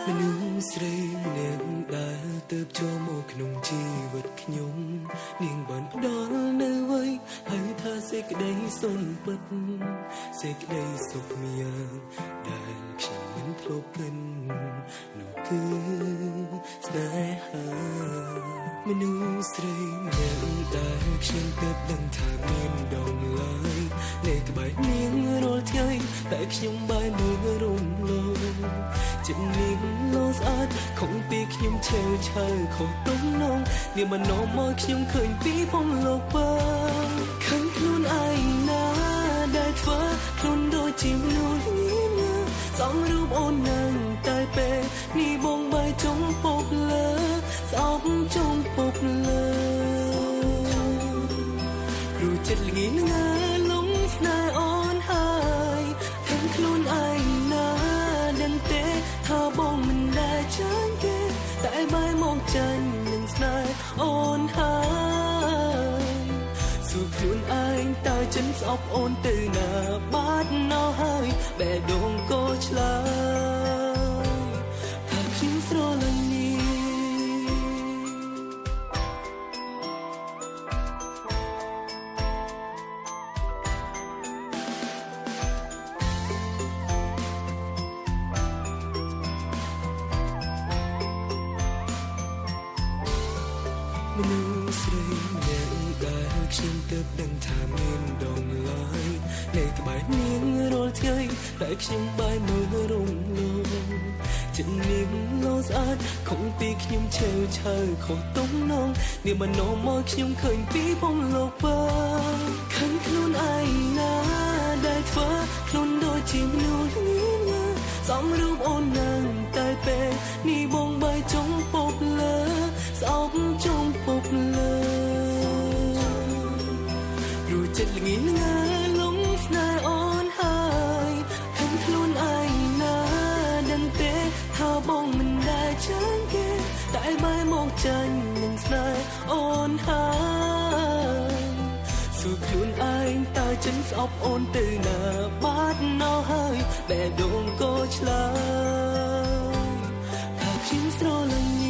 មនុស្សស្រីម្នាក់ដែលទៅចូលមកក្នុងជីវិតខ្ញុំនាងបានផ្ដល់នៅអ្វីហើយថាសេចក្តីសុនពិតសេចក្តីសុខម្យ៉ាងដែលខ្ញុំមិនធ្លាប់គិតនោះគឺស្នេហាមនុស្សស្រីម្នាក់ដែលខ្ញុំគិតដឹងថាមានដំឡៃនៅក្បែរនាងរាល់ថ្ងៃតែខ្ញុំបែរមើលរំលងចិត្តនាងលោស្អាតខំពីខ្ញុំឆេវឆៅខុសទំនងនាងបាននាំមកខ្ញុំឃើញពីផងលោកបើឃើញខ្លួនឯងណាដែលធ្វើខ្លួនដូចជាមនុស្សញញឹមសំរូបអូននឹងតែពេលនេះបងបាយចុងពុកលើស្អប់ចុងពុកលើព្រោះចិត្តល្ងីងើលំស្នេហ៍អូនហើយឃើញខ្លួនឯងណាដឹងទេថាបងមិនដែលចាញ់គេតែបែរមកចាញ់នឹងស្នេហ៍អូនហើយសួរខ្លួនឯងតើចិនស្អប់អូនទៅណាបាត់ណោះហើយបែរដងក៏ឆ្លើយថាខ្ញុំស្រឡាញ់នាងមនុស្សស្រីម្នាក់ដែលខ្ញុំទើបដឹងថាមានដំឡៃនៅក្បែរនាងរាល់ថ្ងៃតែខ្ញុំបែរមើលរំលងចិត្តនាងលោស្អាតខំពីខ្ញុំឆេវឆៅខុសទំនងនាងបាននាំមកខ្ញុំឃើញពីផងលោកបើឃើញខ្លួនឯងណាដែលធ្វើខ្លួនដូចជាមនុស្សញញឹមសំរូបអូននឹងតែពេលនេះបងបាយចុងពុកលើស្អប់ចុងពុកលើព្រោះចិត្តល្ងីងើលំស្នេហ៍អូនហើយឃើញខ្លួនឯងណាដឹងទេថាបងមិនដែលចាញ់គេតែបែរមកចាញ់នឹងស្នេហ៍អូនហើយសួរខ្លួនឯងតើចិនស្អប់អូនទៅណាបាត់ណោះហើយបែរដងក៏ឆ្លើយថាខ្ញុំស្រឡាញ់